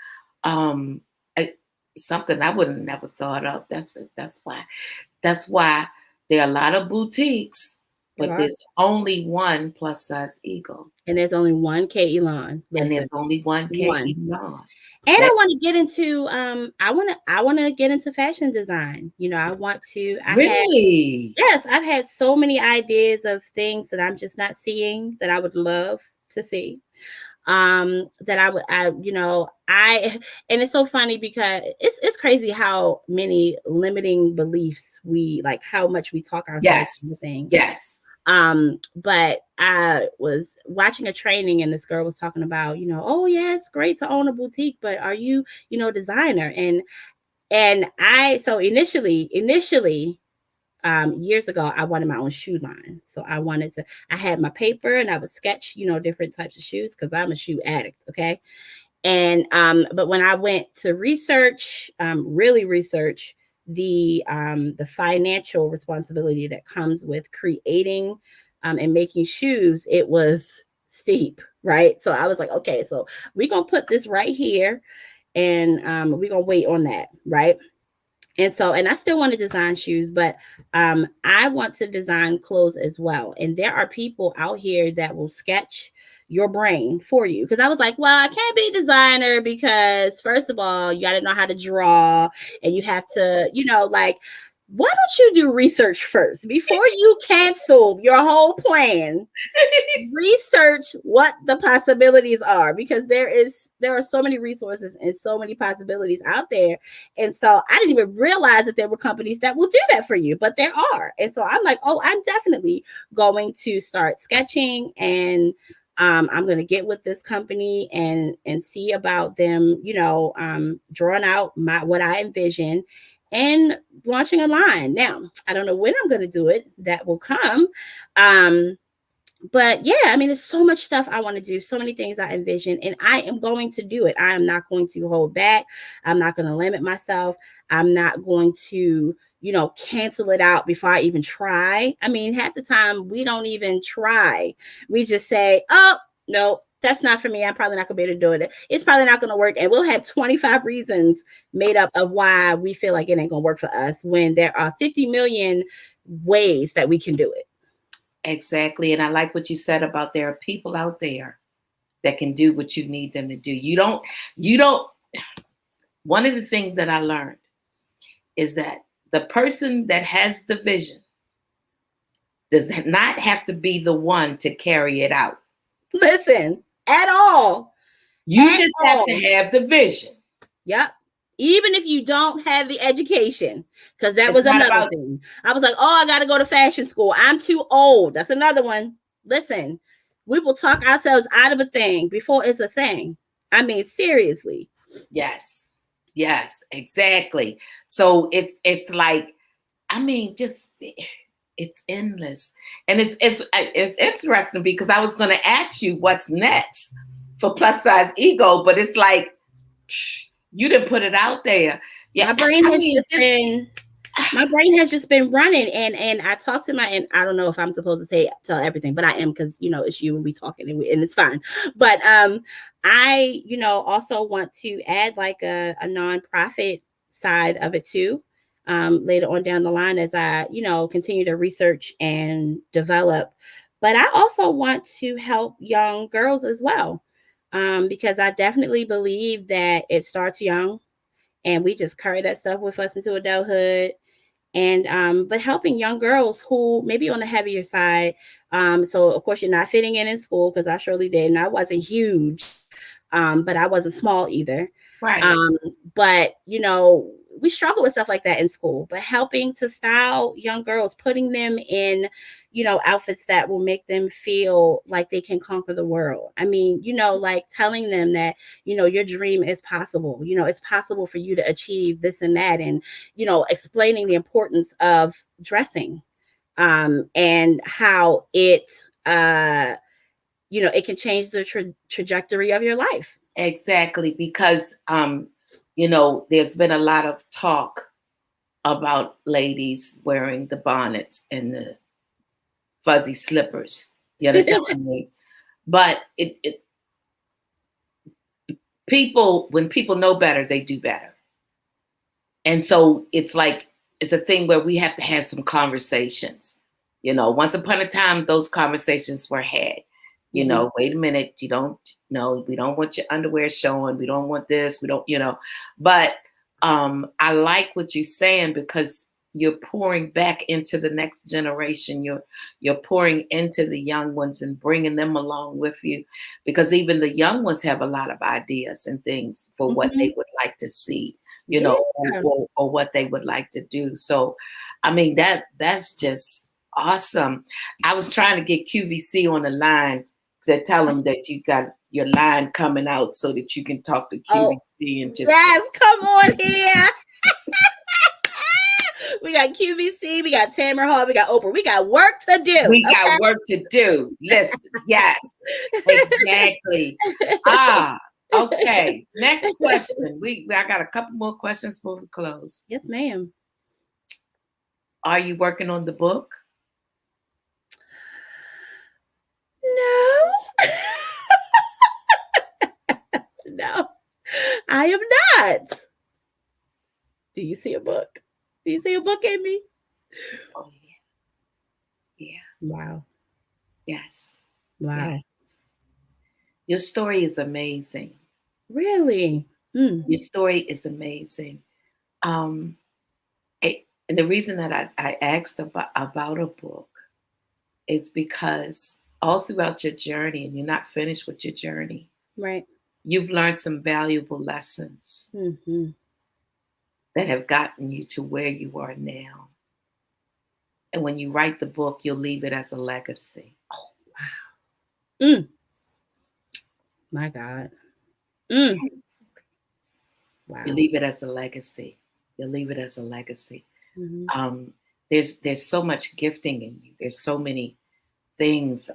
um I, Something I would have never thought of. That's why there are a lot of boutiques, There but are. there's only one plus size ego, And there's only one K Elan. and Listen, there's only one K one. Elan. And I That want to get into I want to get into fashion design. I want to I had really. yes, I've had so many ideas of things that I'm just not seeing that I would love to see. That I would I I and it's so funny because it's crazy how many limiting beliefs we like, how much we talk ourselves into Yes. things. Yes. But I was watching a training and this girl was talking about, oh yeah, it's great to own a boutique, but are you, designer? And I so initially years ago, I wanted my own shoe line. So I had my paper and I would sketch, different types of shoes because I'm a shoe addict. Okay. And but when I went to research, really research the financial responsibility that comes with creating and making shoes, it was steep, right? So I was like, okay, so we're gonna put this right here, and we're gonna wait on that, right? And I still want to design shoes, but I want to design clothes as well. And there are people out here that will sketch your brain for you. Because I was like, well, I can't be a designer because first of all, you got to know how to draw, and you have to, like, why don't you do research first before you cancel your whole plan? Research what the possibilities are, because there are so many resources and so many possibilities out there. And so I didn't even realize that there were companies that will do that for you, but there are. And so I'm like, oh, I'm definitely going to start sketching, and I'm going to get with this company and see about them, drawing out what I envision and launching a line. Now I don't know when I'm going to do it. That will come. um but yeah, I mean, there's so much stuff I want to do, so many things I envision, and I am going to do it. I am not going to hold back. I'm not going to limit myself. I'm not going to, cancel it out before I even try. I mean, half the time we don't even try. We just say, oh, no, that's not for me. I'm probably not going to be able to do it. It's probably not going to work. And we'll have 25 reasons made up of why we feel like it ain't going to work for us when there are 50 million ways that we can do it. Exactly. And I like what you said about there are people out there that can do what you need them to do. You don't, one of the things that I learned is that the person that has the vision does not have to be the one to carry it out. Listen, at all. You At just have to all. have the vision. Yep. Even if you don't have the education, because that It's was not another about, thing. I was like, oh, I got to go to fashion school. I'm too old. That's another one. Listen, we will talk ourselves out of a thing before it's a thing. I mean, seriously. yes. Yes, exactly. So it's like, I mean, just it's endless. And it's interesting because I was going to ask you what's next for plus size ego, but it's like You didn't put it out there. Yeah, My brain I has mean, just just been my brain has just been running, and I talk to my, and I don't know if I'm supposed to say tell everything, but I am, because it's you and we talking, and it's fine. But I also want to add like a nonprofit side of it too, later on down the line, as I continue to research and develop. But I also want to help young girls as well, because I definitely believe that it starts young, and we just carry that stuff with us into adulthood. And but helping young girls who maybe on the heavier side, so of course you're not fitting in school, because I surely did, and I wasn't huge, but I wasn't small either. right. um, but we struggle with stuff like that in school, but helping to style young girls, putting them in outfits that will make them feel like they can conquer the world. I mean, like telling them that your dream is possible, it's possible for you to achieve this and that, and explaining the importance of dressing, and how uh it can change the trajectory of your life. Exactly, because there's been a lot of talk about ladies wearing the bonnets and the fuzzy slippers. You understand what I mean? But it people when people know better, they do better. And so it's like it's a thing where we have to have some conversations. Once upon a time, those conversations were had. Hmm. Wait a minute, you don't know, we don't want your underwear showing, we don't want this, we don't. But I like what you're saying, because you're pouring back into the next generation. You're pouring into the young ones and bringing them along with you, because even the young ones have a lot of ideas and things for what Hmm. they would like to see, Yeah. or what they would like to do. So, I mean, that's just awesome. I was trying to get QVC on the line to tell them that you got your line coming out so that you can talk to Oh, QVC and just yes, come on here. We got QVC, we got Tamer Hall, we got Oprah. We got work to do. we got work to do. Listen, yes, exactly. Ah, okay. Next question. I got a couple more questions before we close. Yes, ma'am. Are you working on the book? No. No, I am not. Do you see a book? Do you see a book in me? Oh yeah, yeah, Wow. yes, yeah. Wow. Your story is amazing. Really? Mm. Your story is amazing. Um, and the reason that I asked about a book is because all throughout your journey, and you're not finished with your journey, Right. you've learned some valuable lessons Mm-hmm. that have gotten you to where you are now. And when you write the book, you'll leave it as a legacy. Oh, wow. Mm. My God. Mm. You Wow. leave it as a legacy. You'll leave it as a legacy. Mm-hmm. Um, there's so much gifting in you. There's so many things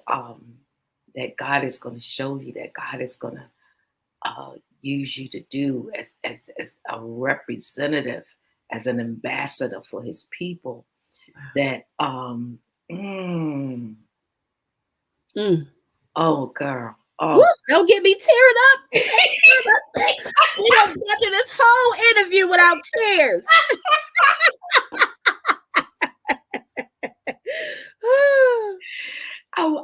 that God is going to show you, that God is going to use you to do as a representative, as an ambassador for His people. Wow. That mm, Mm. oh girl, Woo, oh. don't get me tearing up. We don't get through this whole interview without tears.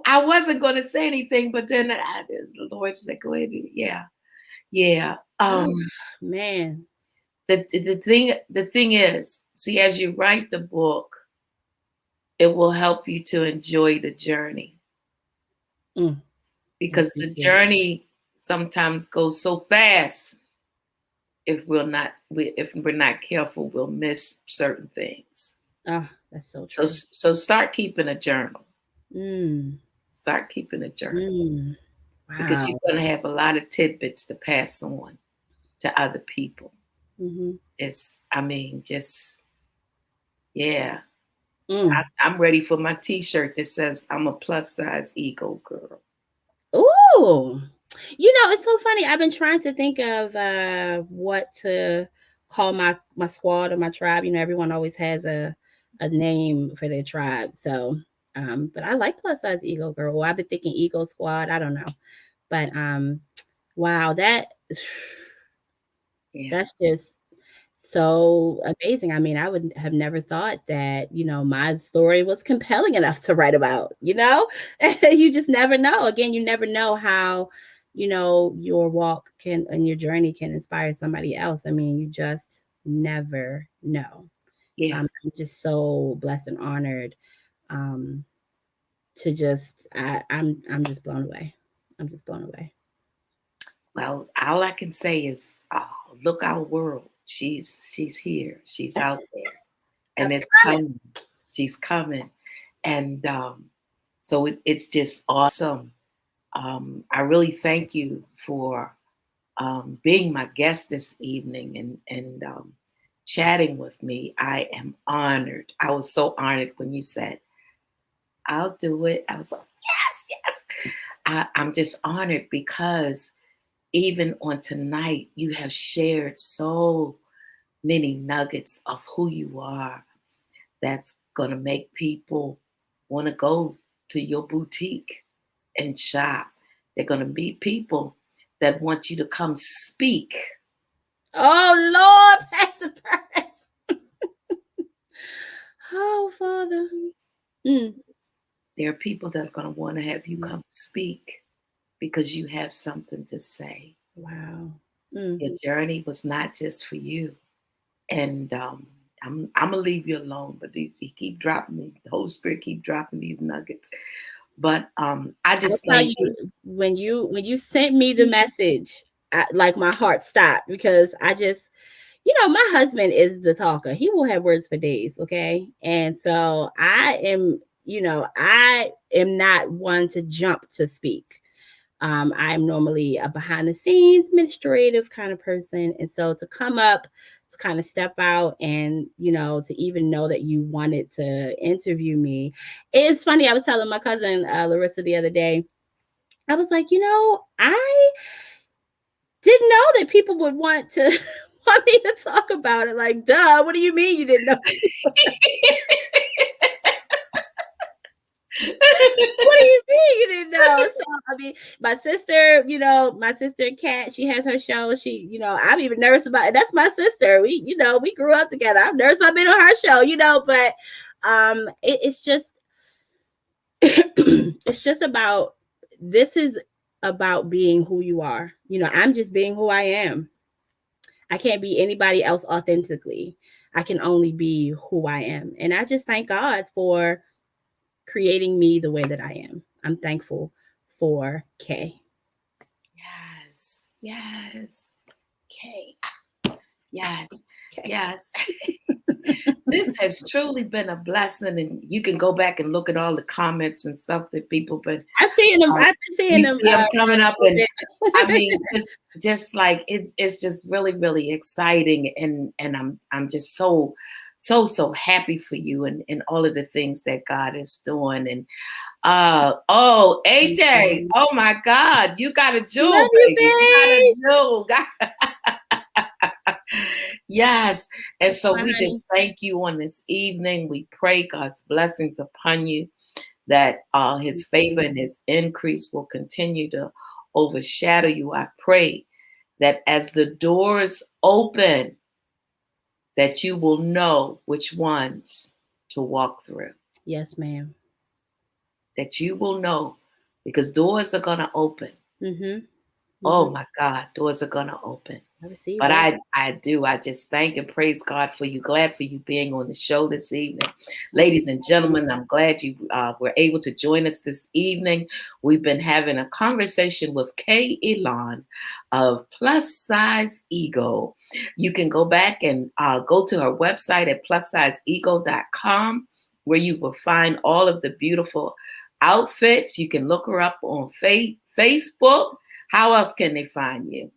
I wasn't going to say anything, but then the Lord said, "Go ahead." Yeah, yeah. Oh, man. The thing is, see, as you write the book, it will help you to enjoy the journey, Mm. Yes, because it the will. journey sometimes goes so fast. If we're not careful, we'll miss certain things. Oh, that's so So true. so start keeping a journal. Mm. Start keeping a journal, Mm. because Wow. you're going to have a lot of tidbits to pass on to other people. Mm-hmm. Just yeah. Mm. I'm ready for my T-shirt that says I'm a plus size ego girl. Ooh. It's so funny. I've been trying to think of what to call my squad or my tribe. Everyone always has a name for their tribe. So, but I like plus size ego girl. Well, I've been thinking ego squad. I don't know, but wow, Yeah, that's just so amazing. I mean, I would have never thought that, my story was compelling enough to write about, You just never know. Again, you never know how, your walk can and your journey can inspire somebody else. I mean, you just never know. yeah. I'm just so blessed and honored um, to I'm just blown away. I'm just blown away. Well, all I can say is, look our world. She's here. She's out there, I'm and it's coming. coming. She's coming, and so it's just awesome. I really thank you for being my guest this evening and chatting with me. I am honored. I was so honored when you said, "I'll do it." I was like, "Yes, yes." I'm just honored because even on tonight, you have shared so many nuggets of who you are that's going to make people want to go to your boutique and shop. They're going to meet people that want you to come speak. Oh, Lord, Pastor Burns. Oh, Father. Mm. There are people that are going to want to have you Mm. come speak because you have something to say. Wow. Mm. Your journey was not just for you. And I'm gonna leave you alone, but he keep dropping me. The Holy Spirit keep dropping these nuggets. But I I'll just tell thank you, you. when you sent me the message, like my heart stopped because I just, my husband is the talker. He will have words for days, okay? And so I am not one to jump to speak. I'm normally a behind the scenes administrative kind of person. And so to come up, to kind of step out and, to even know that you wanted to interview me. It's funny. I was telling my cousin, Larissa, the other day, I was like, I didn't know that people would want to want me to talk about it. Like, duh, what do you mean you didn't know? What do you mean you didn't know? So I mean, my sister Kat, she has her show. I'm even nervous about it. That's my sister. We grew up together. I'm nervous about being on her show, but it's just it's just about this is about being who you are. I'm just being who I am. I can't be anybody else authentically. I can only be who I am. And I just thank God for creating me the way that I am. I'm thankful for Kay. Yes, yes, okay, yes, Okay. yes. This has truly been a blessing, and you can go back and look at all the comments and stuff that people been. I've been seeing You them see them run coming a up, little and I bit. mean, just like it's just really exciting, and I'm just so happy for you and all of the things that God is doing. And oh, AJ, oh my God, you got a jewel, Love you, baby, you got a babe. jewel. Yes, and That's so my we honey. just thank you on this evening. We pray God's blessings upon you, that his favor and his increase will continue to overshadow you. I pray that as the doors open, that you will know which ones to walk through, Yes, ma'am. that you will know, because doors are going to open. Mm-hmm. Mm-hmm. Oh my God, doors are going to open. I received But that. I do. I just thank and praise God for you. Glad for you being on the show this evening. Oh, Ladies and gentlemen, I'm glad you were able to join us this evening. We've been having a conversation with Kay Elan of Plus Size Ego. You can go back and go to her website at plussizeego.com, where you will find all of the beautiful outfits. You can look her up on Facebook. How else can they find you?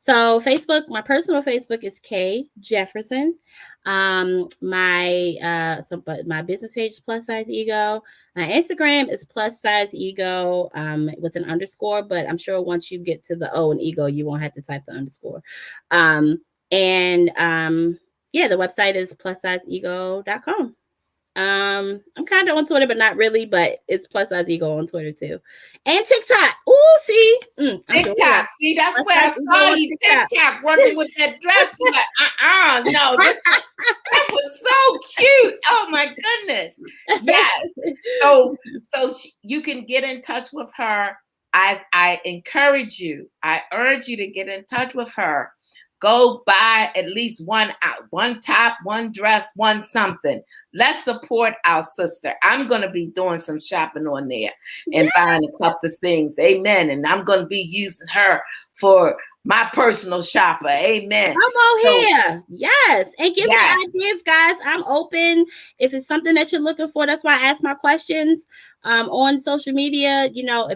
So Facebook, my personal Facebook is K Jefferson. But my business page is plus size ego. My Instagram is plus size ego with an underscore, but I'm sure once you get to the O and ego, you won't have to type the underscore. Um, and yeah, the website is plussizeego.com. I'm kind of on Twitter, but not really. But it's plus size ego on Twitter too, and TikTok. Ooh, see, I'm doing it TikTok. right. See, that's Plus where I size ego saw on you. TikTok. TikTok working with that dress. You like, no, that was so cute. Oh my goodness. Yes. So you can get in touch with her. I encourage you. I urge you to get in touch with her. Go buy at least one top, one dress, one something. Let's support our sister. I'm going to be doing some shopping on there and buying a couple of things. Amen. And I'm going to be using her for my personal shopper. Amen. Come on So here. Yes. And give me yes, ideas, guys. I'm open. If it's something that you're looking for, that's why I ask my questions on social media,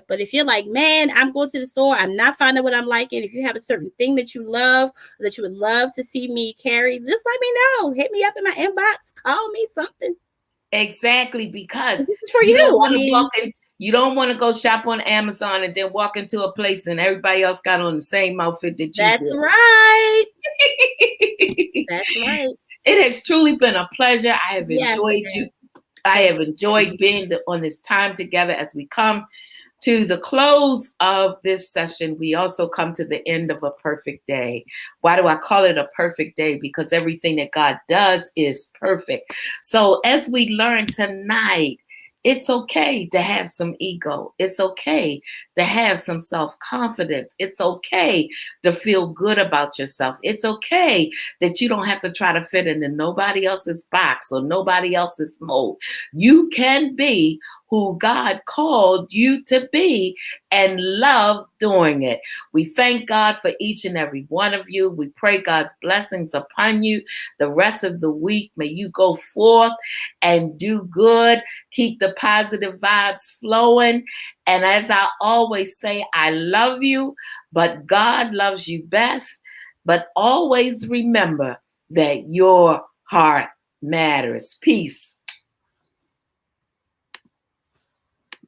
but if you're like, man, I'm going to the store, I'm not finding what I'm liking. If you have a certain thing that you love, that you would love to see me carry, just let me know. Hit me up in my inbox. Call me something. exactly, because This is for you don't you. I want to mean, walk in, you don't want to go shop on Amazon and then walk into a place and everybody else got on the same outfit that you that's did. right. That's right. It has truly been a pleasure. I have Yes, it enjoyed is. you. I Thank have you. enjoyed being on this time together. As we come to the close of this session, we also come to the end of a perfect day. Why do I call it a perfect day? Because everything that God does is perfect. So as we learn tonight, it's okay to have some ego. It's okay to have some self-confidence. It's okay to feel good about yourself. It's okay that you don't have to try to fit into nobody else's box or nobody else's mold. You can be who God called you to be and love doing it. We thank God for each and every one of you. We pray God's blessings upon you the rest of the week. May you go forth and do good. Keep the positive vibes flowing. And as I always say, I love you, but God loves you best. But always remember that your heart matters. Peace.